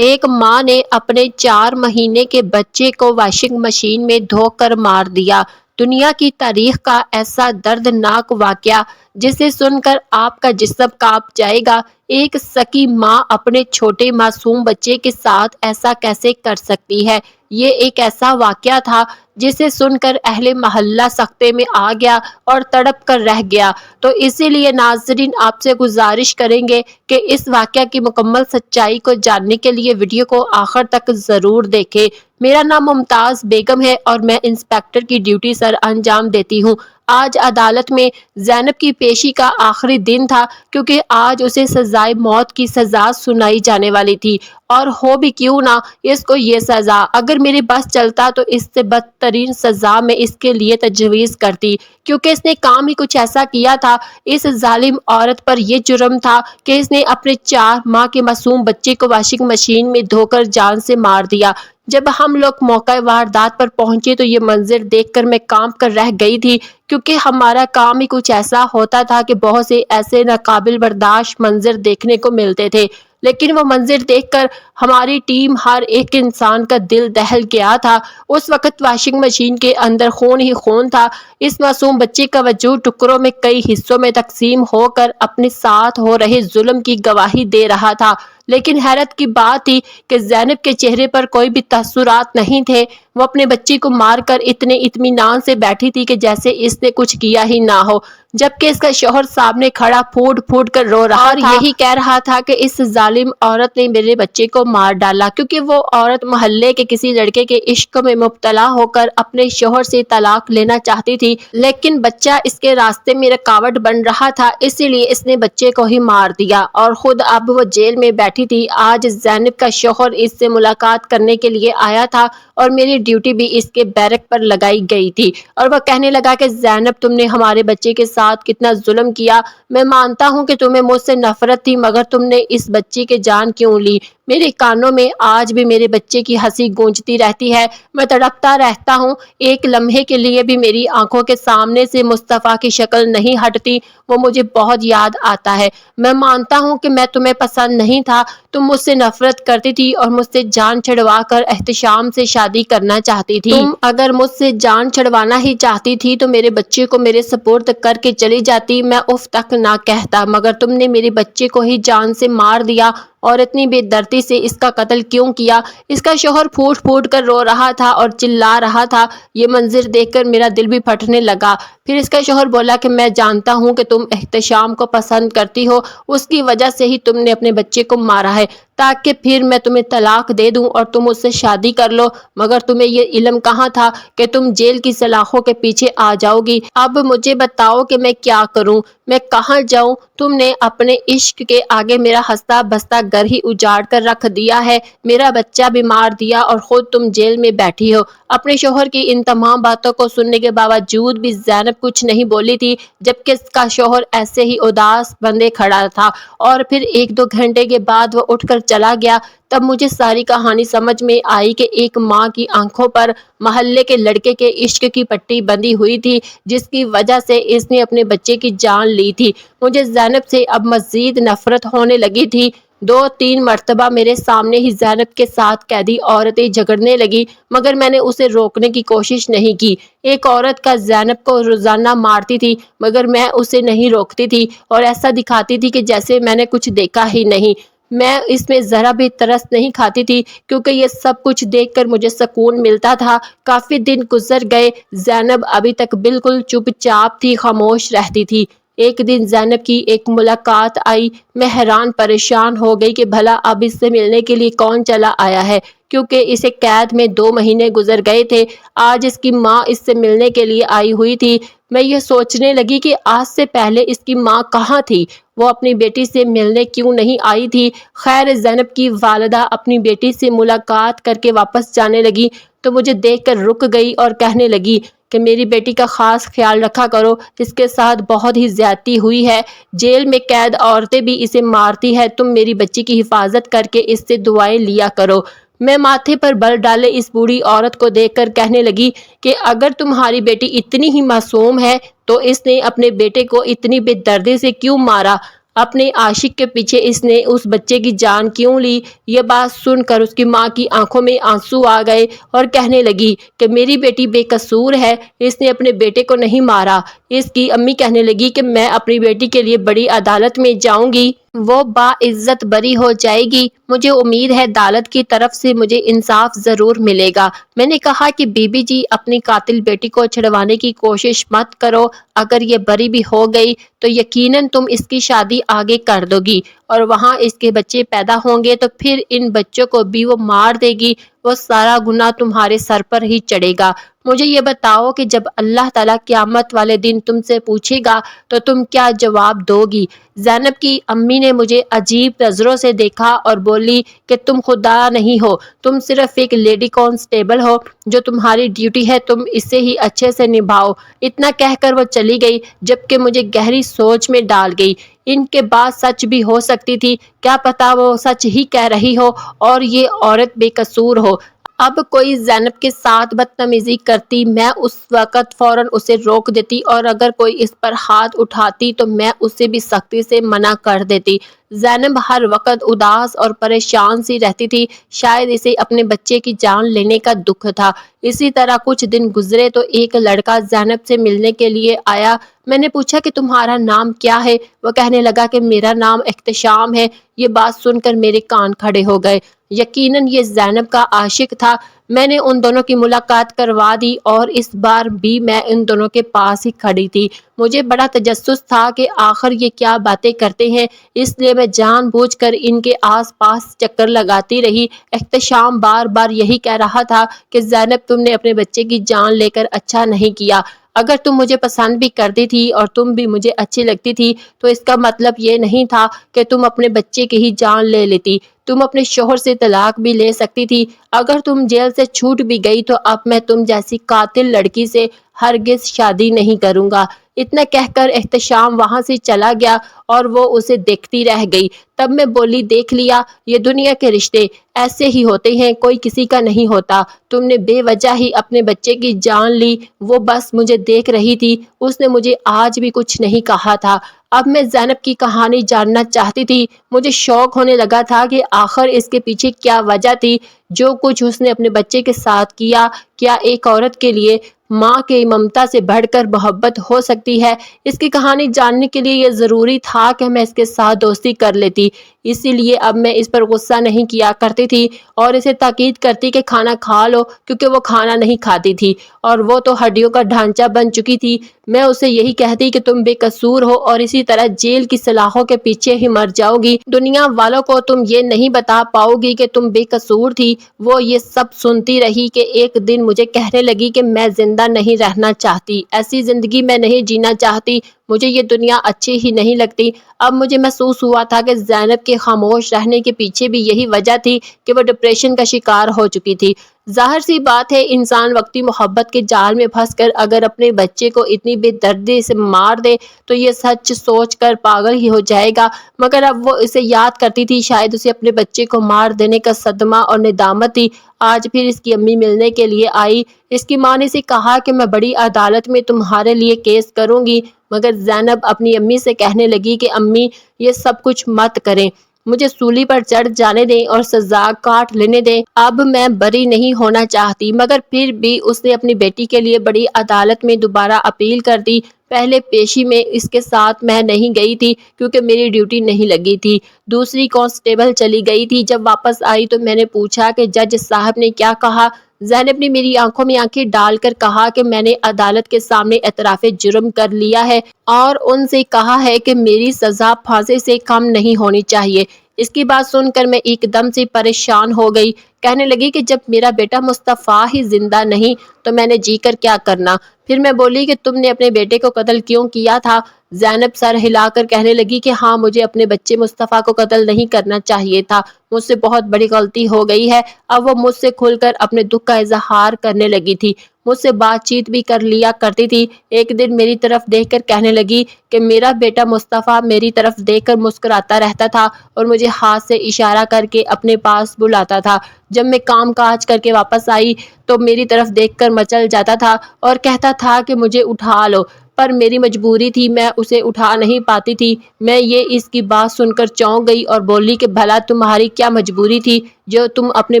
ایک ماں نے اپنے 4 مہینے کے بچے کو واشنگ مشین میں دھو کر مار دیا۔ دنیا کی تاریخ کا ایسا دردناک واقعہ جسے سن کر آپ کا جسم کانپ جائے گا۔ ایک سکی ماں اپنے چھوٹے معصوم بچے کے ساتھ ایسا کیسے کر سکتی ہے؟ یہ ایک ایسا واقعہ تھا جسے سن کر اہل محلہ سکتے میں آ گیا اور تڑپ کر رہ گیا۔ تو اسی لیے ناظرین آپ سے گزارش کریں گے کہ اس واقعہ کی مکمل سچائی کو جاننے کے لیے ویڈیو کو آخر تک ضرور دیکھیں۔ میرا نام ممتاز بیگم ہے اور میں انسپیکٹر کی ڈیوٹی سر انجام دیتی ہوں۔ آج عدالت میں زینب کی پیشی کا آخری دن تھا کیونکہ آج اسے سزائے موت کی سزا سنائی جانے والی تھی، اور ہو بھی کیوں نہ اس کو یہ سزا، اگر میرے بس چلتا تو اس سے بدترین سزا میں اس کے لیے تجویز کرتی، کیونکہ اس نے کام ہی کچھ ایسا کیا تھا۔ اس ظالم عورت پر یہ جرم تھا کہ اس نے اپنے 4 ماہ کے معصوم بچے کو واشنگ مشین میں دھو کر جان سے مار دیا۔ جب ہم لوگ موقع واردات پر پہنچے تو یہ منظر دیکھ کر میں کانپ کر رہ گئی تھی، کیونکہ ہمارا کام ہی کچھ ایسا ہوتا تھا کہ بہت سے ایسے ناقابل برداشت منظر دیکھنے کو ملتے تھے، لیکن وہ منظر دیکھ کر ہماری ٹیم ہر ایک انسان کا دل دہل گیا تھا۔ اس وقت واشنگ مشین کے اندر خون ہی خون تھا۔ اس معصوم بچے کا وجود ٹکڑوں میں کئی حصوں میں تقسیم ہو کر اپنے ساتھ ہو رہے ظلم کی گواہی دے رہا تھا، لیکن حیرت کی بات تھی کہ زینب کے چہرے پر کوئی بھی تاثرات نہیں تھے۔ وہ اپنے بچے کو مار کر اتنے اطمینان سے بیٹھی تھی کہ جیسے اس نے کچھ کیا ہی نہ ہو، جبکہ اس کا شوہر سامنے کھڑا پھوٹ پھوٹ کر رو رہا تھا اور یہی کہہ رہا تھا کہ اس ظالم عورت نے میرے بچے کو مار ڈالا، کیونکہ وہ عورت محلے کے کسی لڑکے کے عشق میں مبتلا ہو کر اپنے شوہر سے طلاق لینا چاہتی تھی، لیکن بچہ اس کے راستے میں رکاوٹ بن رہا تھا، اسی لیے اس نے بچے کو ہی مار دیا اور خود اب وہ جیل میں بیٹھی تھی۔ آج زینب کا شوہر اس سے ملاقات کرنے کے لیے آیا تھا اور میری ڈیوٹی بھی اس کے بیرک پر لگائی گئی تھی، اور وہ کہنے لگا کہ زینب تم نے ہمارے بچے کے ساتھ کتنا ظلم کیا۔ میں مانتا ہوں کہ تمہیں مجھ سے نفرت تھی، مگر تم نے اس بچے کے جان کیوں لی؟ میرے کانوں میں آج بھی میرے بچے کی ہنسی گونجتی رہتی ہے، میں تڑپتا رہتا ہوں، ایک لمحے کے لیے بھی میری آنکھوں کے سامنے سے مصطفیٰ کی شکل نہیں ہٹتی، وہ مجھے بہت یاد آتا ہے۔ میں مانتا ہوں کہ میں تمہیں پسند نہیں تھا، تم مجھ سے نفرت کرتی تھی اور مجھ سے جان چھڑوا کر احتشام سے شادی کرنا چاہتی تھی۔ تم اگر مجھ سے جان چھڑوانا ہی چاہتی تھی تو میرے بچے کو میرے سپرد کر کے چلی جاتی، میں اف تک نہ کہتا، مگر تم نے میرے بچے کو ہی جان سے مار دیا، اور اتنی بے دردی سے اس کا قتل کیوں کیا؟ اس کا شوہر پھوٹ پھوٹ کر رو رہا تھا اور چلا رہا تھا۔ یہ منظر دیکھ کر میرا دل بھی پھٹنے لگا۔ پھر اس کا شوہر بولا کہ میں جانتا ہوں کہ تم احتشام کو پسند کرتی ہو، اس کی وجہ سے ہی تم نے اپنے بچے کو مارا ہے، تاکہ پھر میں تمہیں طلاق دے دوں اور تم اس سے شادی کر لو، مگر تمہیں یہ علم کہاں تھا کہ تم جیل کی سلاخوں کے پیچھے آ جاؤ گی۔ اب مجھے بتاؤ کہ میں کیا کروں، میں کہاں جاؤں؟ تم نے اپنے عشق کے آگے میرا ہنستا بستا گھر ہی اجاڑ کر رکھ دیا ہے، میرا بچہ بھی مار دیا اور خود تم جیل میں بیٹھی ہو۔ اپنے شوہر کی ان تمام باتوں کو سننے کے باوجود بھی زینب کچھ نہیں بولی تھی، جبکہ اس کا شوہر ایسے ہی اداس بندے کھڑا تھا، اور پھر 1-2 گھنٹے کے بعد وہ اٹھ کر چلا گیا۔ تب مجھے ساری کہانی سمجھ میں آئی کہ ایک ماں کی آنکھوں پر محلے کے لڑکے کے عشق کی پٹی بندھی ہوئی تھی، جس کی وجہ سے اس نے اپنے بچے کی جان لی تھی۔ مجھے زینب سے اب مزید نفرت ہونے لگی تھی۔ 2-3 مرتبہ میرے سامنے ہی زینب کے ساتھ قیدی عورتیں جھگڑنے لگی، مگر میں نے اسے روکنے کی کوشش نہیں کی۔ ایک عورت کا زینب کو روزانہ مارتی تھی، مگر میں اسے نہیں روکتی تھی اور ایسا دکھاتی تھی کہ جیسے میں نے کچھ دیکھا ہی نہیں۔ میں اس میں ذرا بھی ترس نہیں کھاتی تھی، کیونکہ یہ سب کچھ دیکھ کر مجھے سکون ملتا تھا۔ کافی دن گزر گئے، زینب ابھی تک بالکل چپ چاپ تھی، خاموش رہتی تھی۔ ایک دن زینب کی ایک ملاقات آئی، میں حیران پریشان ہو گئی کہ بھلا اب اس سے ملنے کے لیے کون چلا آیا ہے، کیونکہ اسے قید میں 2 مہینے گزر گئے تھے۔ آج اس کی ماں اس سے ملنے کے لیے آئی ہوئی تھی۔ میں یہ سوچنے لگی کہ آج سے پہلے اس کی ماں کہاں تھی، وہ اپنی بیٹی سے ملنے کیوں نہیں آئی تھی؟ خیر، زینب کی والدہ اپنی بیٹی سے ملاقات کر کے واپس جانے لگی تو مجھے دیکھ کر رک گئی اور کہنے لگی کہ میری بیٹی کا خاص خیال رکھا کرو، اس کے ساتھ بہت ہی زیادتی ہوئی ہے، جیل میں قید عورتیں بھی اسے مارتی ہے، تم میری بچی کی حفاظت کر کے اس سے دعائیں لیا کرو۔ میں ماتھے پر بل ڈالے اس بوڑھی عورت کو دیکھ کر کہنے لگی کہ اگر تمہاری بیٹی اتنی ہی معصوم ہے تو اس نے اپنے بیٹے کو اتنی بے دردی سے کیوں مارا؟ اپنے عاشق کے پیچھے اس نے اس بچے کی جان کیوں لی؟ یہ بات سن کر اس کی ماں کی آنکھوں میں آنسو آ گئے اور کہنے لگی کہ میری بیٹی بے قصور ہے، اس نے اپنے بیٹے کو نہیں مارا۔ اس کی امی کہنے لگی کہ میں اپنی بیٹی کے لیے بڑی عدالت میں جاؤں گی، وہ باعزت بری ہو جائے گی، مجھے امید ہے عدالت کی طرف سے مجھے انصاف ضرور ملے گا۔ میں نے کہا کہ بی بی جی، اپنی قاتل بیٹی کو چھڑوانے کی کوشش مت کرو، اگر یہ بری بھی ہو گئی تو یقیناً تم اس کی شادی آگے کر دو گی اور وہاں اس کے بچے پیدا ہوں گے تو پھر ان بچوں کو بھی وہ مار دے گی، وہ سارا گناہ تمہارے سر پر ہی چڑھے گا۔ مجھے یہ بتاؤ کہ جب اللہ تعالیٰ قیامت والے دن تم سے پوچھے گا تو تم کیا جواب دو گی؟ زینب کی امی نے مجھے عجیب نظروں سے دیکھا اور بولی کہ تم خدا نہیں ہو، تم صرف ایک لیڈی کانسٹیبل ہو، جو تمہاری ڈیوٹی ہے تم اسے ہی اچھے سے نبھاؤ۔ اتنا کہہ کر وہ چلی گئی، جبکہ مجھے گہری سوچ میں ڈال گئی۔ ان کے بات سچ بھی ہو سکتی تھی، کیا پتا وہ سچ ہی کہہ رہی ہو اور یہ عورت بے قصور ہو۔ اب کوئی زینب کے ساتھ بدتمیزی کرتی، میں اس وقت فوراً اسے روک دیتی، اور اگر کوئی اس پر ہاتھ اٹھاتی تو میں اسے بھی سختی سے منع کر دیتی۔ زینب ہر وقت اداس اور پریشان سی رہتی تھی، شاید اسے اپنے بچے کی جان لینے کا دکھ تھا۔ اسی طرح کچھ دن گزرے تو ایک لڑکا زینب سے ملنے کے لیے آیا۔ میں نے پوچھا کہ تمہارا نام کیا ہے؟ وہ کہنے لگا کہ میرا نام احتشام ہے۔ یہ بات سن کر میرے کان کھڑے ہو گئے، یقیناً یہ زینب کا عاشق تھا۔ میں نے ان دونوں کی ملاقات کروا دی اور اس بار بھی میں ان دونوں کے پاس ہی کھڑی تھی۔ مجھے بڑا تجسس تھا کہ آخر یہ کیا باتیں کرتے ہیں، اس لیے میں جان بوجھ کر ان کے آس پاس چکر لگاتی رہی۔ احتشام بار بار یہی کہہ رہا تھا کہ زینب، تم نے اپنے بچے کی جان لے کر اچھا نہیں کیا۔ اگر تم مجھے پسند بھی کرتی تھی اور تم بھی مجھے اچھی لگتی تھی تو اس کا مطلب یہ نہیں تھا کہ تم اپنے بچے کی ہی جان لے لیتی، تم اپنے شوہر سے طلاق بھی لے سکتی تھی۔ اگر تم جیل سے چھوٹ بھی گئی تو اب میں تم جیسی قاتل لڑکی سے ہرگز شادی نہیں کروں گا۔ اتنا کہہ کر احتشام وہاں سے چلا گیا اور وہ اسے دیکھتی رہ گئی۔ تب میں بولی، دیکھ لیا، یہ دنیا کے رشتے ایسے ہی ہوتے ہیں، کوئی کسی کا نہیں ہوتا۔ تم نے بے وجہ ہی اپنے بچے کی جان لی۔ وہ بس مجھے دیکھ رہی تھی، اس نے مجھے آج بھی کچھ نہیں کہا تھا۔ اب میں زینب کی کہانی جاننا چاہتی تھی، مجھے شوق ہونے لگا تھا کہ آخر اس کے پیچھے کیا وجہ تھی۔ جو کچھ اس نے اپنے بچے کے ساتھ کیا، کیا ایک عورت کے لیے ماں کی ممتا سے بڑھ کر محبت ہو سکتی ہے؟ اس کی کہانی جاننے کے لیے یہ ضروری تھا کہ میں اس کے ساتھ دوستی کر لیتی، اسی لیے اب میں اس پر غصہ نہیں کیا کرتی تھی اور اسے تاکید کرتی کہ کھانا کھا لو، کیونکہ وہ کھانا نہیں کھاتی تھی اور وہ تو ہڈیوں کا ڈھانچہ بن چکی تھی۔ میں اسے یہی کہتی کہ تم بے قصور ہو اور اسی طرح جیل کی سلاخوں کے پیچھے ہی مر جاؤ گی، دنیا والوں کو تم یہ نہیں بتا پاؤ گی کہ تم بے قصور تھی۔ وہ یہ سب سنتی رہی کہ ایک دن مجھے کہنے لگی کہ میں زندہ نہیں رہنا چاہتی، ایسی زندگی میں نہیں جینا چاہتی، مجھے یہ دنیا اچھی ہی نہیں لگتی۔ اب مجھے محسوس ہوا تھا کہ زینب کے خاموش رہنے کے پیچھے بھی یہی وجہ تھی کہ وہ ڈپریشن کا شکار ہو چکی تھی۔ ظاہر سی بات ہے، انسان وقتی محبت کے جال میں پھنس کر اگر اپنے بچے کو اتنی بے دردی سے مار دے تو یہ سچ سوچ کر پاگل ہی ہو جائے گا، مگر اب وہ اسے یاد کرتی تھی، شاید اسے اپنے بچے کو مار دینے کا صدمہ اور ندامت تھی۔ آج پھر اس کی امی ملنے کے لیے آئی۔ اس کی ماں نے اسے کہا کہ میں بڑی عدالت میں تمہارے لیے کیس کروں گی، مگر زینب اپنی امی سے کہنے لگی کہ امی، یہ سب کچھ مت کریں، مجھے سولی پر چڑھ جانے دیں اور سزا کاٹ لینے دیں، اب میں بری نہیں ہونا چاہتی۔ مگر پھر بھی اس نے اپنی بیٹی کے لیے بڑی عدالت میں دوبارہ اپیل کر دی۔ پہلے پیشی میں اس کے ساتھ میں نہیں گئی تھی کیونکہ میری ڈیوٹی نہیں لگی تھی، دوسری کانسٹیبل چلی گئی تھی۔ جب واپس آئی تو میں نے پوچھا کہ جج صاحب نے کیا کہا؟ زینب نے میری آنکھوں میں آنکھیں ڈال کر کہا کہ میں نے عدالت کے سامنے اعتراف جرم کر لیا ہے اور ان سے کہا ہے کہ میری سزا پھانسی سے کم نہیں ہونی چاہیے۔ اس کی بات سن کر میں ایک دم سے پریشان ہو گئی، کہنے لگی کہ جب میرا بیٹا مصطفیٰ ہی زندہ نہیں تو میں نے جی کر کیا کرنا؟ پھر میں بولی کہ تم نے اپنے بیٹے کو قتل کیوں کیا تھا؟ زینب سر ہلا کر کہنے لگی کہ ہاں، مجھے اپنے بچے مصطفیٰ کو قتل نہیں کرنا چاہیے تھا، مجھ سے بہت بڑی غلطی ہو گئی ہے۔ اب وہ مجھ سے کھل کر اپنے دکھ کا اظہار کرنے لگی تھی، مجھ سے بات چیت بھی کر لیا کرتی تھی۔ ایک دن میری طرف دیکھ کر کہنے لگی کہ میرا بیٹا مصطفیٰ میری طرف دیکھ کر مسکراتا رہتا تھا اور مجھے ہاتھ سے اشارہ کر کے اپنے پاس بلاتا تھا۔ جب میں کام کاج کر کے واپس آئی تو میری طرف دیکھ کر مچل جاتا تھا اور کہتا تھا کہ مجھے اٹھا لو، پر میری مجبوری تھی، میں اسے اٹھا نہیں پاتی تھی۔ میں یہ اس کی بات سن کر چونک گئی اور بولی کہ بھلا تمہاری کیا مجبوری تھی جو تم اپنے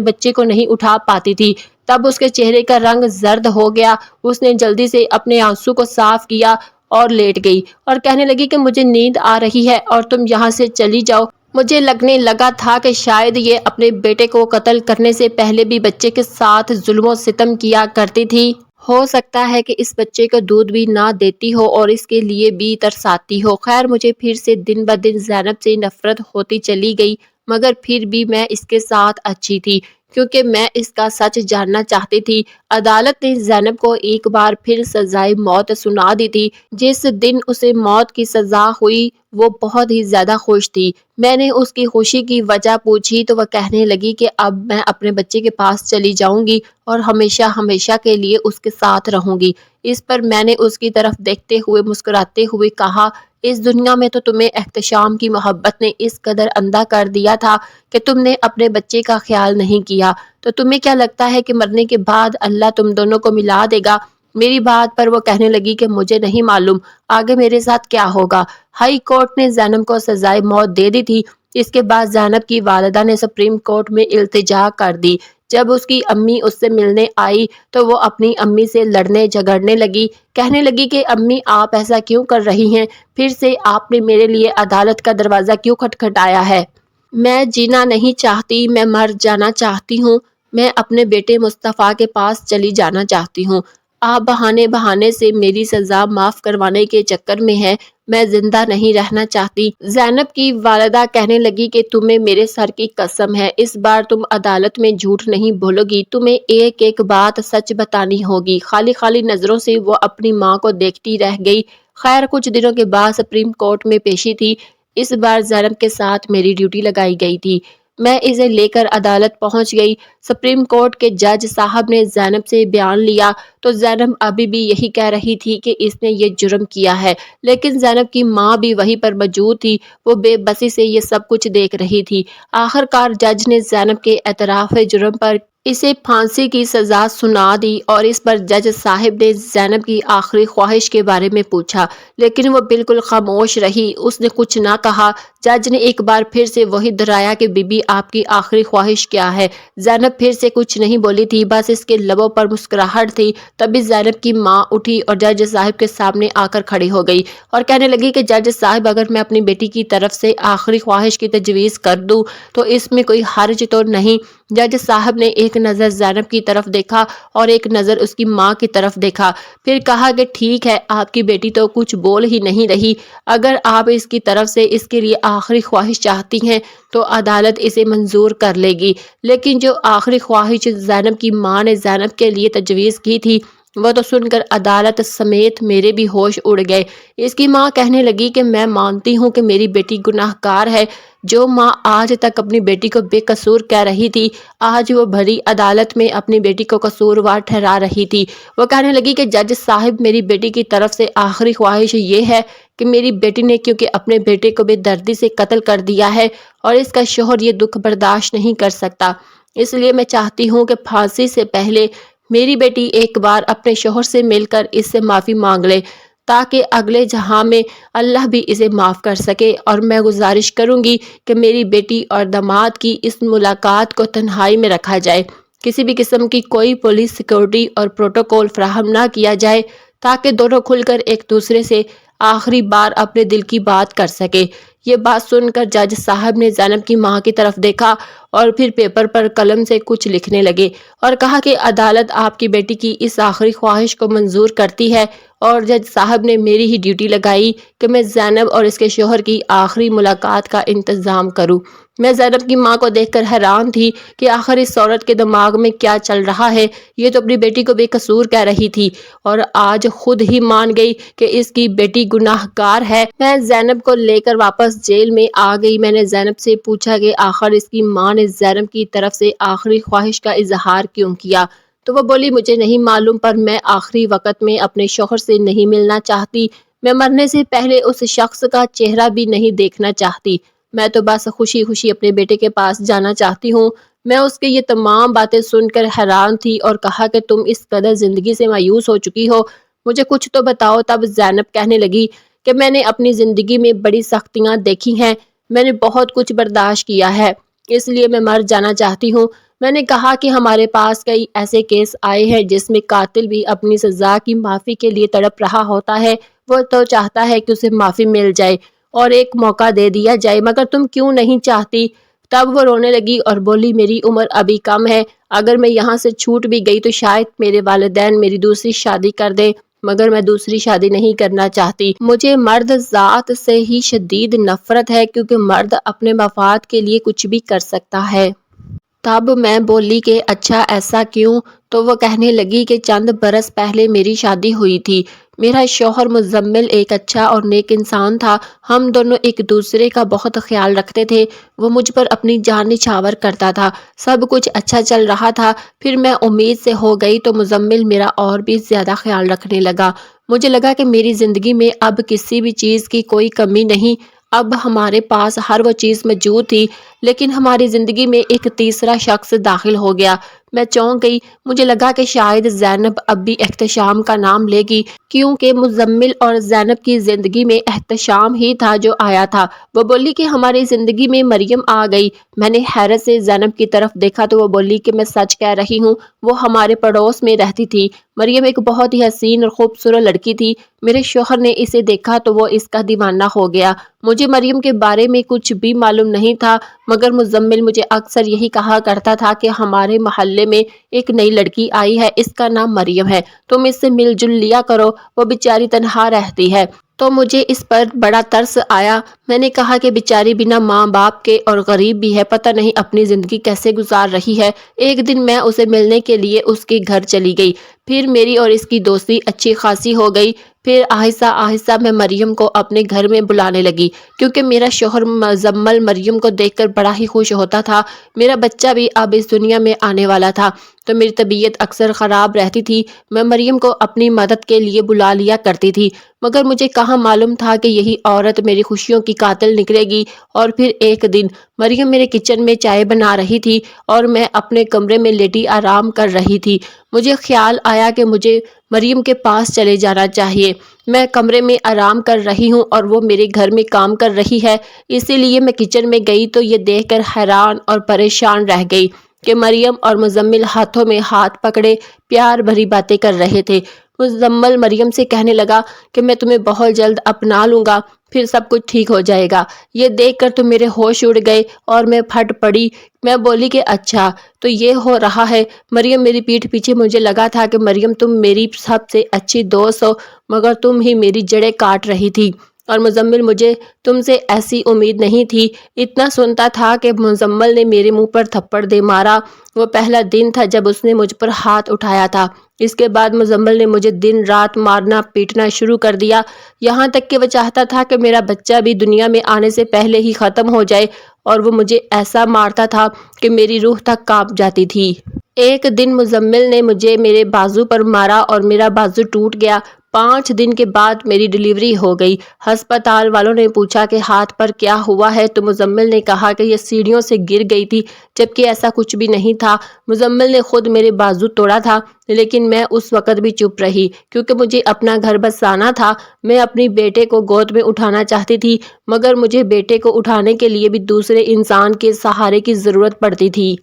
بچے کو نہیں اٹھا پاتی تھی؟ تب اس کے چہرے کا رنگ زرد ہو گیا، اس نے جلدی سے اپنے آنسو کو صاف کیا اور لیٹ گئی اور کہنے لگی کہ مجھے نیند آ رہی ہے اور تم یہاں سے چلی جاؤ۔ مجھے لگنے لگا تھا کہ شاید یہ اپنے بیٹے کو قتل کرنے سے پہلے بھی بچے کے ساتھ ظلم و ستم کیا کرتی تھی۔ ہو سکتا ہے کہ اس بچے کو دودھ بھی نہ دیتی ہو اور اس کے لیے بھی ترساتی ہو۔ خیر، مجھے پھر سے دن بدن زینب سے نفرت ہوتی چلی گئی، مگر پھر بھی میں اس کے ساتھ اچھی تھی کیونکہ میں اس کا سچ جاننا چاہتی تھی۔ عدالت نے زینب کو ایک بار پھر سزائے موت سنا دی تھی۔ جس دن اسے موت کی سزا ہوئی وہ بہت ہی زیادہ خوش تھی۔ میں نے اس کی خوشی کی وجہ پوچھی تو وہ کہنے لگی کہ اب میں اپنے بچے کے پاس چلی جاؤں گی اور ہمیشہ ہمیشہ کے لیے اس کے ساتھ رہوں گی۔ اس پر میں نے اس کی طرف دیکھتے ہوئے مسکراتے ہوئے کہا، اس دنیا میں تو تمہیں احتشام کی محبت نے اس قدر اندھا کر دیا تھا کہ تم نے اپنے بچے کا خیال نہیں کیا، تو تمہیں کیا لگتا ہے کہ مرنے کے بعد اللہ تم دونوں کو ملا دے گا؟ میری بات پر وہ کہنے لگی کہ مجھے نہیں معلوم آگے میرے ساتھ کیا ہوگا۔ ہائی کورٹ نے زینب کو سزائے موت دے دی تھی۔ اس کے بعد زینب کی والدہ نے سپریم کورٹ میں التجا کر دی۔ جب اس کی امی اس سے ملنے آئی تو وہ اپنی امی سے لڑنے جھگڑنے لگی، کہنے لگی کہ امی آپ ایسا کیوں کر رہی ہیں؟ پھر سے آپ نے میرے لیے عدالت کا دروازہ کیوں کھٹکھٹایا ہے؟ میں جینا نہیں چاہتی، میں مر جانا چاہتی ہوں، میں اپنے بیٹے مصطفیٰ کے پاس چلی جانا چاہتی ہوں۔ آپ بہانے بہانے سے میری سزا معاف کروانے کے چکر میں ہیں، میں زندہ نہیں رہنا چاہتی۔ زینب کی والدہ کہنے لگی کہ تمہیں میرے سر کی قسم ہے، اس بار تم عدالت میں جھوٹ نہیں بولو گی، تمہیں ایک ایک بات سچ بتانی ہوگی۔ خالی خالی نظروں سے وہ اپنی ماں کو دیکھتی رہ گئی۔ خیر، کچھ دنوں کے بعد سپریم کورٹ میں پیشی تھی۔ اس بار زینب کے ساتھ میری ڈیوٹی لگائی گئی تھی۔ میں اسے لے کر عدالت پہنچ گئی۔ سپریم کورٹ کے جج صاحب نے زینب سے بیان لیا تو زینب ابھی بھی یہی کہہ رہی تھی کہ اس نے یہ جرم کیا ہے، لیکن زینب کی ماں بھی وہیں پر موجود تھی، وہ بے بسی سے یہ سب کچھ دیکھ رہی تھی۔ آخرکار جج نے زینب کے اعتراف جرم پر اسے پھانسی کی سزا سنا دی اور اس پر جج صاحب نے زینب کی آخری خواہش کے بارے میں پوچھا، لیکن وہ بالکل خاموش رہی، اس نے کچھ نہ کہا۔ جج نے ایک بار پھر سے وہی دہرایا کہ بی بی آپ کی آخری خواہش کیا ہے؟ زینب پھر سے کچھ نہیں بولی تھی، بس اس کے لبوں پر مسکراہٹ تھی۔ تبھی زینب کی ماں اٹھی اور جج صاحب کے سامنے آ کر کھڑی ہو گئی اور کہنے لگی کہ جج صاحب، اگر میں اپنی بیٹی کی طرف سے آخری خواہش کی تجویز کر دوں تو اس میں کوئی حرج تو نہیں؟ جج صاحب نے ایک نظر زینب کی طرف دیکھا اور ایک نظر اس کی ماں کی طرف دیکھا، پھر کہا کہ ٹھیک ہے، آپ کی بیٹی تو کچھ بول ہی نہیں رہی، اگر آپ اس کی طرف سے اس کے لیے آخری خواہش چاہتی ہیں تو عدالت اسے منظور کر لے گی۔ لیکن جو آخری خواہش زینب کی ماں نے زینب کے لیے تجویز کی تھی وہ تو سن کر عدالت سمیت میرے بھی ہوش اڑ گئے۔ اس کی ماں کہنے لگی کہ میں مانتی ہوں کہ میری بیٹی گناہ گار ہے۔ جو ماں آج تک اپنی بیٹی کو بے قصور کہہ رہی تھی، آج وہ بھری عدالت میں اپنی بیٹی کو قصوروار ٹھہرا رہی تھی۔ وہ کہنے لگی کہ جج صاحب، میری بیٹی کی طرف سے آخری خواہش یہ ہے کہ میری بیٹی نے کیونکہ اپنے بیٹے کو بے دردی سے قتل کر دیا ہے اور اس کا شوہر یہ دکھ برداشت نہیں کر سکتا، اس لیے میں چاہتی ہوں کہ پھانسی سے پہلے میری بیٹی ایک بار اپنے شوہر سے مل کر اس سے معافی مانگ لے تاکہ اگلے جہاں میں اللہ بھی اسے معاف کر سکے، اور میں گزارش کروں گی کہ میری بیٹی اور داماد کی اس ملاقات کو تنہائی میں رکھا جائے، کسی بھی قسم کی کوئی پولیس سیکورٹی اور پروٹوکول فراہم نہ کیا جائے تاکہ دونوں کھل کر ایک دوسرے سے آخری بار اپنے دل کی بات کر سکے۔ یہ بات سن کر جج صاحب نے زینب کی ماں کی طرف دیکھا اور پھر پیپر پر قلم سے کچھ لکھنے لگے اور کہا کہ عدالت آپ کی بیٹی کی اس آخری خواہش کو منظور کرتی ہے، اور جج صاحب نے میری ہی ڈیوٹی لگائی کہ میں زینب اور اس کے شوہر کی آخری ملاقات کا انتظام کروں۔ میں زینب کی ماں کو دیکھ کر حیران تھی کہ آخر اس عورت کے دماغ میں کیا چل رہا ہے۔ یہ تو اپنی بیٹی کو بے قصور کہہ رہی تھی اور آج خود ہی مان گئی کہ اس کی بیٹی گناہ گار ہے۔ میں زینب کو لے کر واپس جیل میں آ گئی۔ میں نے زینب سے پوچھا کہ آخر اس کی ماں نے زینب کی طرف سے آخری خواہش کا اظہار کیوں کیا؟ تو وہ بولی مجھے نہیں معلوم، پر میں آخری وقت میں اپنے شوہر سے نہیں ملنا چاہتی۔ میں مرنے سے پہلے اس شخص کا چہرہ بھی نہیں دیکھنا چاہتی۔ میں تو بس خوشی خوشی اپنے بیٹے کے پاس جانا چاہتی ہوں۔ میں اس کے یہ تمام باتیں سن کر حیران تھی اور کہا کہ تم اس قدر زندگی سے مایوس ہو چکی ہو، مجھے کچھ تو بتاؤ۔ تب زینب کہنے لگی کہ میں نے اپنی زندگی میں بڑی سختیاں دیکھی ہیں، میں نے بہت کچھ برداشت کیا ہے، اس لیے میں مر جانا چاہتی ہوں۔ میں نے کہا کہ ہمارے پاس کئی ایسے کیس آئے ہیں جس میں قاتل بھی اپنی سزا کی معافی کے لیے تڑپ رہا ہوتا ہے، وہ تو چاہتا ہے کہ اسے معافی مل جائے اور ایک موقع دے دیا جائے، مگر تم کیوں نہیں چاہتی؟ تب وہ رونے لگی اور بولی میری عمر ابھی کم ہے، اگر میں یہاں سے چھوٹ بھی گئی تو شاید میرے والدین میری دوسری شادی کر دیں، مگر میں دوسری شادی نہیں کرنا چاہتی۔ مجھے مرد ذات سے ہی شدید نفرت ہے، کیونکہ مرد اپنے مفاد کے لیے کچھ بھی کر سکتا ہے۔ تب میں بولی کہ اچھا ایسا کیوں؟ تو وہ کہنے لگی کہ چند برس پہلے میری شادی ہوئی تھی، میرا شوہر مزمل ایک اچھا اور نیک انسان تھا، ہم دونوں ایک دوسرے کا بہت خیال رکھتے تھے، وہ مجھ پر اپنی جان نچھاور کرتا تھا، سب کچھ اچھا چل رہا تھا۔ پھر میں امید سے ہو گئی تو مزمل میرا اور بھی زیادہ خیال رکھنے لگا، مجھے لگا کہ میری زندگی میں اب کسی بھی چیز کی کوئی کمی نہیں، اب ہمارے پاس ہر وہ چیز موجود تھی، لیکن ہماری زندگی میں ایک تیسرا شخص داخل ہو گیا۔ میں چونک گئی، مجھے لگا کہ شاید زینب اب بھی احتشام کا نام لے گی، کیونکہ مزمل اور زینب کی زندگی میں احتشام ہی تھا جو آیا تھا۔ وہ بولی کہ ہماری زندگی میں مریم آ گئی۔ میں نے حیرت سے زینب کی طرف دیکھا تو وہ بولی کہ میں سچ کہہ رہی ہوں، وہ ہمارے پڑوس میں رہتی تھی۔ مریم ایک بہت ہی حسین اور خوبصورت لڑکی تھی، میرے شوہر نے اسے دیکھا تو وہ اس کا دیوانہ ہو گیا۔ مجھے مریم کے بارے میں کچھ بھی معلوم نہیں تھا، مگر مزمل مجھے اکثر یہی کہا کرتا تھا کہ ہمارے محلے میں ایک نئی لڑکی آئی ہے، اس کا نام مریم ہے، تم اس سے مل جل لیا کرو، وہ بیچاری تنہا رہتی ہے۔ تو مجھے اس پر بڑا ترس آیا، میں نے کہا کہ بیچاری بنا ماں باپ کے اور غریب بھی ہے، پتہ نہیں اپنی زندگی کیسے گزار رہی ہے۔ ایک دن میں اسے ملنے کے لیے اس کے گھر چلی گئی، پھر میری اور اس کی دوستی اچھی خاصی ہو گئی۔ پھر آہستہ آہستہ میں مریم کو اپنے گھر میں بلانے لگی، کیونکہ میرا شوہر مزمل مریم کو دیکھ کر بڑا ہی خوش ہوتا تھا، میرا بچہ بھی اب اس دنیا میں آنے والا تھا، تو میری طبیعت اکثر خراب رہتی تھی، میں مریم کو اپنی مدد کے لیے بلا لیا کرتی تھی، مگر مجھے کہاں معلوم تھا کہ یہی عورت میری خوشیوں کی قاتل نکلے گی۔ اور پھر ایک دن مریم میرے کچن میں چائے بنا رہی تھی اور میں اپنے کمرے میں لیٹی آرام کر رہی تھی، مجھے خیال آیا کہ مجھے مریم کے پاس چلے جانا چاہیے، میں کمرے میں آرام کر رہی ہوں اور وہ میرے گھر میں کام کر رہی ہے، اسی لیے میں کچن میں گئی تو یہ دیکھ کر حیران اور پریشان رہ گئی کہ مریم اور مزمل ہاتھوں میں ہاتھ پکڑے پیار بھری باتیں کر رہے تھے۔ مزمل مریم سے کہنے لگا کہ میں تمہیں بہت جلد اپنا لوں گا، پھر سب کچھ ٹھیک ہو جائے گا۔ یہ دیکھ کر تو میرے ہوش اڑ گئے اور میں پھٹ پڑی، میں بولی کہ اچھا تو یہ ہو رہا ہے۔ مریم میری پیٹھ پیچھے، مجھے لگا تھا کہ مریم تم میری سب سے اچھی دوست ہو، مگر تم ہی میری جڑیں کاٹ رہی تھی، اور مزمل مجھے تم سے ایسی امید نہیں تھی۔ اتنا سنتا تھا کہ مزمل نے میرے منہ پر تھپڑ دے مارا، وہ پہلا دن تھا جب اس نے مجھ پر ہاتھ اٹھایا تھا، اس کے بعد مزمل نے مجھے دن رات مارنا پیٹنا شروع کر دیا، یہاں تک کہ وہ چاہتا تھا کہ میرا بچہ بھی دنیا میں آنے سے پہلے ہی ختم ہو جائے، اور وہ مجھے ایسا مارتا تھا کہ میری روح تک کانپ جاتی تھی۔ ایک دن مزمل نے مجھے میرے بازو پر مارا اور میرا بازو ٹوٹ گیا۔ 5 دن کے بعد میری ڈیلیوری ہو گئی۔ ہسپتال والوں نے پوچھا کہ ہاتھ پر کیا ہوا ہے تو مزمل نے کہا کہ یہ سیڑھیوں سے گر گئی تھی، جبکہ ایسا کچھ بھی نہیں تھا۔ مزمل نے خود میرے بازو توڑا تھا، لیکن میں اس وقت بھی چپ رہی، کیونکہ مجھے اپنا گھر بسانا تھا، میں اپنی بیٹے کو گود میں اٹھانا چاہتی تھی، مگر مجھے بیٹے کو اٹھانے کے لیے بھی دوسرے انسان کے سہارے کی ضرورت پڑتی تھی،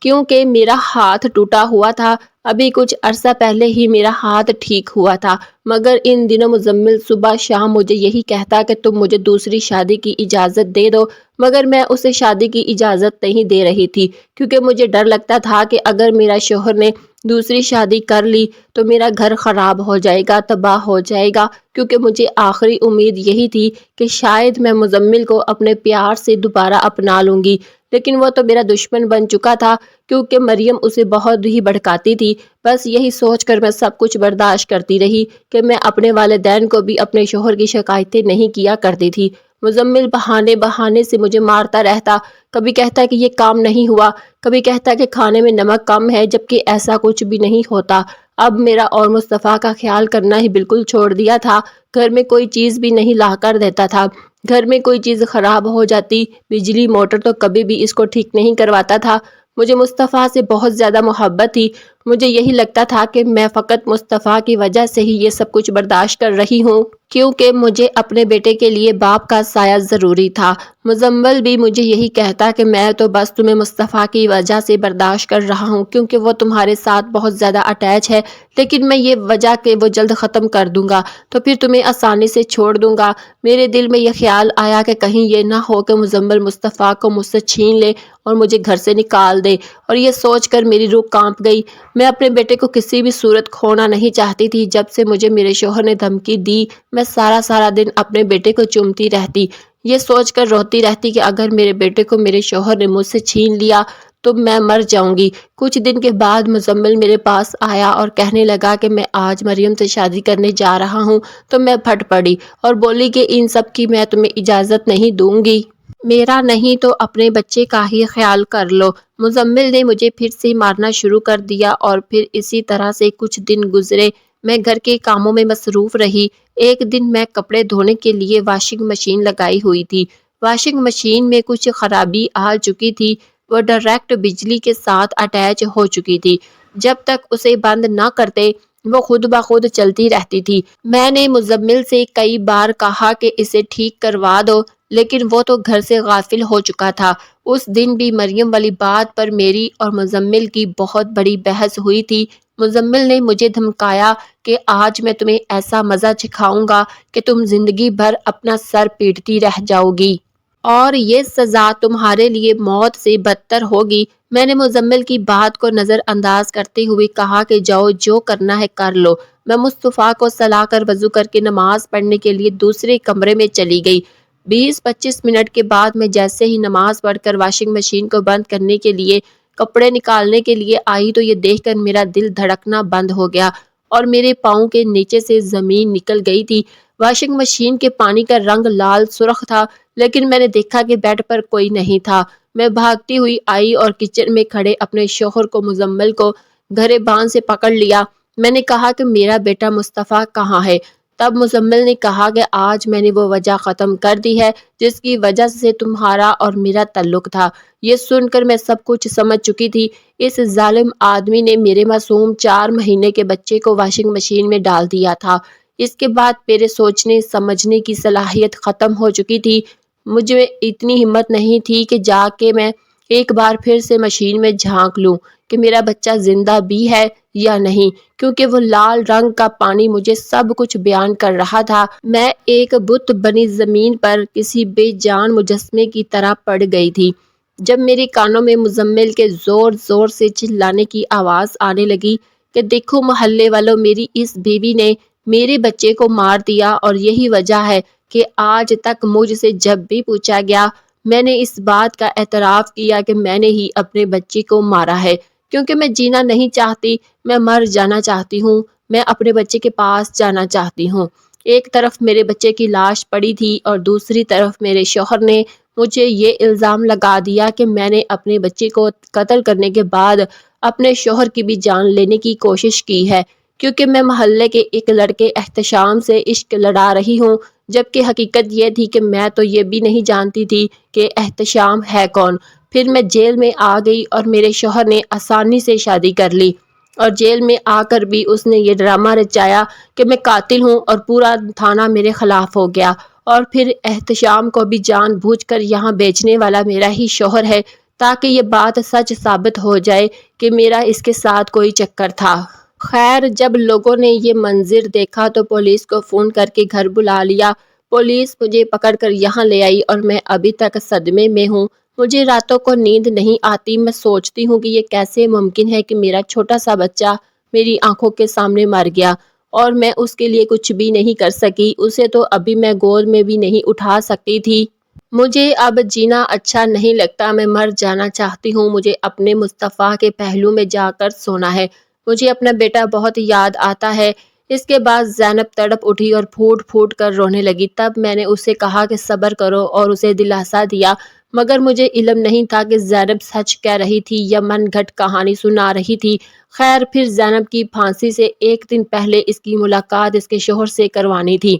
کیونکہ میرا ہاتھ ٹوٹا ہوا تھا۔ ابھی کچھ عرصہ پہلے ہی میرا ہاتھ ٹھیک ہوا تھا، مگر ان دنوں مزمل صبح شام مجھے یہی کہتا کہ تم مجھے دوسری شادی کی اجازت دے دو، مگر میں اسے شادی کی اجازت نہیں دے رہی تھی، کیونکہ مجھے ڈر لگتا تھا کہ اگر میرا شوہر نے دوسری شادی کر لی تو میرا گھر خراب ہو جائے گا، تباہ ہو جائے گا، کیونکہ مجھے آخری امید یہی تھی کہ شاید میں مزمل کو اپنے پیار سے دوبارہ اپنا لوں گی، لیکن وہ تو میرا دشمن بن چکا تھا کیونکہ مریم اسے بہت ہی بھڑکاتی تھی۔ بس یہی سوچ کر میں سب کچھ برداشت کرتی رہی کہ میں اپنے والدین کو بھی اپنے شوہر کی شکایتیں نہیں کیا کرتی تھی۔ مزمل بہانے سے مجھے مارتا رہتا، کبھی کہتا کہ یہ کام نہیں ہوا، کبھی کہتا کہ کھانے میں نمک کم ہے، جبکہ ایسا کچھ بھی نہیں ہوتا۔ اب میرا اور مصطفیٰ کا خیال کرنا ہی بالکل چھوڑ دیا تھا۔ گھر میں کوئی چیز بھی نہیں لا کر دیتا تھا۔ گھر میں کوئی چیز خراب ہو جاتی، بجلی موٹر تو کبھی بھی اس کو ٹھیک نہیں کرواتا تھا۔ مجھے مصطفیٰ سے بہت زیادہ محبت تھی۔ مجھے یہی لگتا تھا کہ میں فقط مصطفیٰ کی وجہ سے ہی یہ سب کچھ برداشت کر رہی ہوں، کیونکہ مجھے اپنے بیٹے کے لیے باپ کا سایہ ضروری تھا۔ مزمل بھی مجھے یہی کہتا کہ میں تو بس تمہیں مصطفیٰ کی وجہ سے برداشت کر رہا ہوں کیونکہ وہ تمہارے ساتھ بہت زیادہ اٹیچ ہے، لیکن میں یہ وجہ کہ وہ جلد ختم کر دوں گا تو پھر تمہیں آسانی سے چھوڑ دوں گا۔ میرے دل میں یہ خیال آیا کہ کہیں یہ نہ ہو کہ مزمل مصطفیٰ کو مجھ سے چھین لے اور مجھے گھر سے نکال دے، اور یہ سوچ کر میری روح کانپ گئی۔ میں اپنے بیٹے کو کسی بھی صورت کھونا نہیں چاہتی تھی۔ جب سے مجھے میرے شوہر نے دھمکی دی، میں سارا دن اپنے بیٹے کو چومتی رہتی، یہ سوچ کر روتی رہتی کہ اگر میرے بیٹے کو میرے شوہر نے مجھ سے چھین لیا تو میں مر جاؤں گی۔ کچھ دن کے بعد مزمل میرے پاس آیا اور کہنے لگا کہ میں آج مریم سے شادی کرنے جا رہا ہوں، تو میں پھٹ پڑی اور بولی کہ ان سب کی میں تمہیں اجازت نہیں دوں گی۔ میرا نہیں تو اپنے بچے کا ہی خیال کر لو۔ مزمل نے مجھے پھر سے مارنا شروع کر دیا اور پھر اسی طرح سے کچھ دن گزرے۔ میں گھر کے کاموں میں مصروف رہی۔ ایک دن میں کپڑے دھونے کے لیے واشنگ مشین لگائی ہوئی تھی۔ واشنگ مشین میں کچھ خرابی آ چکی تھی، وہ ڈائریکٹ بجلی کے ساتھ اٹیچ ہو چکی تھی۔ جب تک اسے بند نہ کرتے وہ خود بخود چلتی رہتی تھی۔ میں نے مزمل سے کئی بار کہا کہ اسے ٹھیک کروا دو، لیکن وہ تو گھر سے غافل ہو چکا تھا۔ اس دن بھی مریم والی بات پر میری اور مزمل کی بہت بڑی بحث ہوئی تھی۔ مزمل نے مجھے دھمکایا کہ آج میں تمہیں ایسا مزہ چکھاؤں گا کہ تم زندگی بھر اپنا سر پیٹتی رہ جاؤ گی، اور یہ سزا تمہارے لیے موت سے بدتر ہوگی۔ میں نے مزمل کی بات کو نظر انداز کرتے ہوئے کہا کہ جاؤ، جو کرنا ہے کر لو۔ میں مصطفیٰ کو سلا کر وضو کر کے نماز پڑھنے کے لیے دوسرے کمرے میں چلی گئی۔ 20-25 منٹ کے بعد میں جیسے ہی نماز پڑھ کر واشنگ مشین کو بند کرنے کے لیے کپڑے نکالنے کے لیے آئی تو یہ دیکھ کر میرا دل دھڑکنا بند ہو گیا اور میرے پاؤں کے نیچے سے زمین نکل گئی تھی۔ واشنگ مشین کے پانی کا رنگ لال سرخ تھا، لیکن میں نے دیکھا کہ بیڈ پر کوئی نہیں تھا۔ میں بھاگتی ہوئی آئی اور کچن میں کھڑے اپنے شوہر کو مزمل کو گریبان سے پکڑ لیا۔ میں نے کہا کہ میرا بیٹا مصطفیٰ کہاں ہے؟ تب مزمل نے کہا کہ آج میں نے وہ وجہ ختم کر دی ہے جس کی وجہ سے تمہارا اور میرا تعلق تھا۔ یہ سن کر میں سب کچھ سمجھ چکی تھی۔ اس ظالم آدمی نے میرے معصوم 4 مہینے کے بچے کو واشنگ مشین میں ڈال دیا تھا۔ اس کے بعد میرے سوچنے سمجھنے کی صلاحیت ختم ہو چکی تھی۔ مجھے اتنی ہمت نہیں تھی کہ جا کے میں ایک بار پھر سے مشین میں جھانک لوں کہ میرا بچہ زندہ بھی ہے یا نہیں، کیونکہ وہ لال رنگ کا پانی مجھے سب کچھ بیان کر رہا تھا۔ میں ایک بت بنی زمین پر کسی بے جان مجسمے کی طرح پڑ گئی تھی۔ جب میرے کانوں میں مزمل کے زور زور سے چلانے کی آواز آنے لگی کہ دیکھو محلے والوں، میری اس بیوی نے میرے بچے کو مار دیا، اور یہی وجہ ہے کہ آج تک مجھ سے جب بھی پوچھا گیا میں نے اس بات کا اعتراف کیا کہ میں نے ہی اپنے بچے کو مارا ہے، کیونکہ میں جینا نہیں چاہتی، میں مر جانا چاہتی ہوں، میں اپنے بچے کے پاس جانا چاہتی ہوں۔ ایک طرف میرے بچے کی لاش پڑی تھی اور دوسری طرف میرے شوہر نے مجھے یہ الزام لگا دیا کہ میں نے اپنے بچے کو قتل کرنے کے بعد اپنے شوہر کی بھی جان لینے کی کوشش کی ہے، کیونکہ میں محلے کے ایک لڑکے احتشام سے عشق لڑا رہی ہوں، جبکہ حقیقت یہ تھی کہ میں تو یہ بھی نہیں جانتی تھی کہ احتشام ہے کون۔ پھر میں جیل میں آ گئی اور میرے شوہر نے آسانی سے شادی کر لی، اور جیل میں آ کر بھی اس نے یہ ڈرامہ رچایا کہ میں قاتل ہوں اور پورا تھانہ میرے خلاف ہو گیا، اور پھر احتشام کو بھی جان بوجھ کر یہاں بیچنے والا میرا ہی شوہر ہے تاکہ یہ بات سچ ثابت ہو جائے کہ میرا اس کے ساتھ کوئی چکر تھا۔ خیر، جب لوگوں نے یہ منظر دیکھا تو پولیس کو فون کر کے گھر بلا لیا۔ پولیس مجھے پکڑ کر یہاں لے آئی اور میں ابھی تک صدمے میں ہوں۔ مجھے راتوں کو نیند نہیں آتی۔ میں سوچتی ہوں کہ یہ کیسے ممکن ہے کہ میرا چھوٹا سا بچہ میری آنکھوں کے سامنے مر گیا اور میں اس کے لیے کچھ بھی نہیں کر سکی۔ اسے تو ابھی میں گود میں بھی نہیں اٹھا سکتی تھی۔ مجھے اب جینا اچھا نہیں لگتا، میں مر جانا چاہتی ہوں، مجھے اپنے مصطفیٰ کے پہلو میں جا کر سونا ہے، مجھے اپنا بیٹا بہت یاد آتا ہے۔ اس کے بعد زینب تڑپ اٹھی اور پھوٹ پھوٹ کر رونے لگی۔ تب میں نے اسے کہا کہ صبر کرو اور اسے دلاسا دیا، مگر مجھے علم نہیں تھا کہ زینب سچ کہہ رہی تھی یا من گھڑت کہانی سنا رہی تھی۔ خیر، پھر زینب کی پھانسی سے ایک دن پہلے اس کی ملاقات اس کے شوہر سے کروانی تھی۔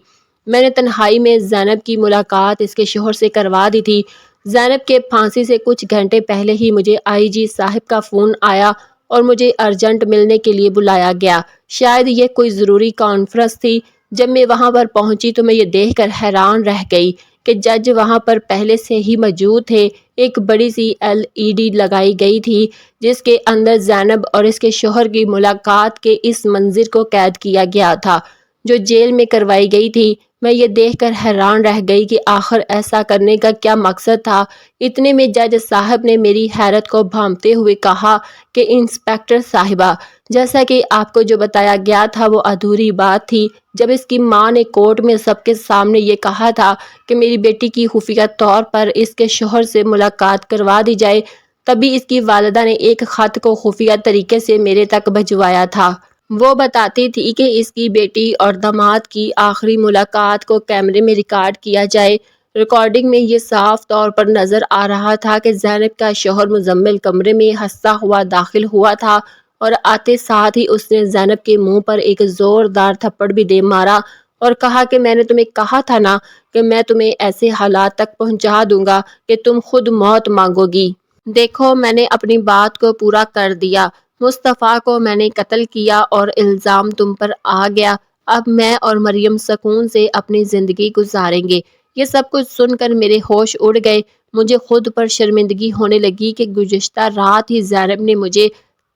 میں نے تنہائی میں زینب کی ملاقات اس کے شوہر سے کروا دی تھی۔ زینب کے پھانسی سے کچھ گھنٹے پہلے ہی مجھے آئی جی صاحب کا فون آیا اور مجھے ارجنٹ ملنے کے لیے بلایا گیا۔ شاید یہ کوئی ضروری کانفرنس تھی۔ جب میں وہاں پر پہنچی تو میں یہ دیکھ کر حیران رہ گئی کہ جج وہاں پر پہلے سے ہی موجود تھے۔ ایک بڑی سی LED لگائی گئی تھی جس کے اندر زینب اور اس کے شوہر کی ملاقات کے اس منظر کو قید کیا گیا تھا جو جیل میں کروائی گئی تھی۔ میں یہ دیکھ کر حیران رہ گئی کہ آخر ایسا کرنے کا کیا مقصد تھا۔ اتنے میں جج صاحب نے میری حیرت کو بھانپتے ہوئے کہا کہ انسپکٹر صاحبہ، جیسا کہ آپ کو جو بتایا گیا تھا وہ ادھوری بات تھی۔ جب اس کی ماں نے کورٹ میں سب کے سامنے یہ کہا تھا کہ میری بیٹی کی خفیہ طور پر اس کے شوہر سے ملاقات کروا دی جائے، تبھی اس کی والدہ نے ایک خط کو خفیہ طریقے سے میرے تک بھجوایا تھا۔ وہ بتاتی تھی کہ اس کی بیٹی اور داماد کی آخری ملاقات کو کیمرے میں ریکارڈ کیا جائے۔ ریکارڈنگ میں یہ صاف طور پر نظر آ رہا تھا کہ زینب کا شوہر مزمل کمرے میں ہنستا ہوا داخل ہوا تھا اور آتے ساتھ ہی اس نے زینب کے منہ پر ایک زوردار تھپڑ بھی دے مارا اور کہا کہ میں نے تمہیں کہا تھا نا کہ میں تمہیں ایسے حالات تک پہنچا دوں گا کہ تم خود موت مانگو گی۔ دیکھو، میں نے اپنی بات کو پورا کر دیا۔ مصطفیٰ کو میں نے قتل کیا اور الزام تم پر آ گیا۔ اب میں اور مریم سکون سے اپنی زندگی گزاریں گے۔ یہ سب کچھ سن کر میرے ہوش اڑ گئے۔ مجھے خود پر شرمندگی ہونے لگی کہ گزشتہ رات ہی زینب نے مجھے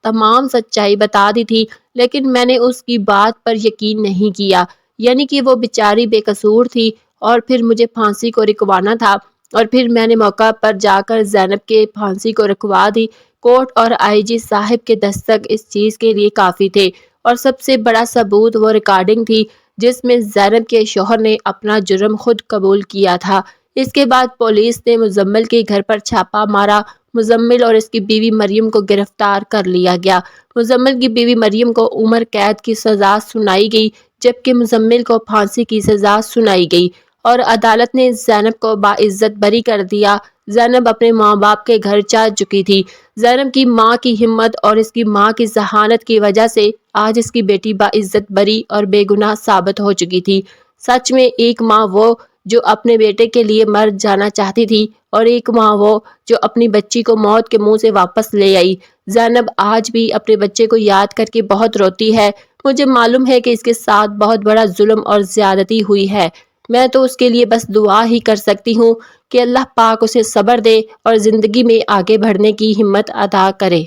تمام سچائی بتا دی تھی، لیکن میں نے اس کی بات پر یقین نہیں کیا، یعنی کہ وہ بیچاری بے قصور تھی اور پھر مجھے پھانسی کو رکوانا تھا، اور پھر میں نے موقع پر جا کر زینب کے پھانسی کو رکوا دی۔ کورٹ اور آئی جی صاحب کے دستخط اس چیز کے لیے کافی تھے، اور سب سے بڑا ثبوت وہ ریکارڈنگ تھی جس میں زینب کے شوہر نے اپنا جرم خود قبول کیا تھا۔ اس کے بعد پولیس نے مزمل کے گھر پر چھاپا مارا۔ مزمل اور اس کی بیوی مریم کو گرفتار کر لیا گیا۔ مزمل کی بیوی مریم کو عمر قید کی سزا سنائی گئی جبکہ مزمل کو پھانسی کی سزا سنائی گئی، اور عدالت نے زینب کو باعزت بری کر دیا۔ زینب اپنے ماں باپ کے گھر جا چکی تھی۔ زینب کی ماں کی ہمت اور اس کی ماں کی ذہانت کی وجہ سے آج اس کی بیٹی باعزت بری اور بے گناہ ثابت ہو چکی تھی۔ سچ میں ایک ماں وہ جو اپنے بیٹے کے لیے مر جانا چاہتی تھی، اور ایک ماں وہ جو اپنی بچی کو موت کے منہ سے واپس لے آئی۔ زینب آج بھی اپنے بچے کو یاد کر کے بہت روتی ہے۔ مجھے معلوم ہے کہ اس کے ساتھ بہت بڑا ظلم اور زیادتی ہوئی ہے۔ میں تو اس کے لیے بس دعا ہی کر سکتی ہوں کہ اللہ پاک اسے صبر دے اور زندگی میں آگے بڑھنے کی ہمت عطا کرے۔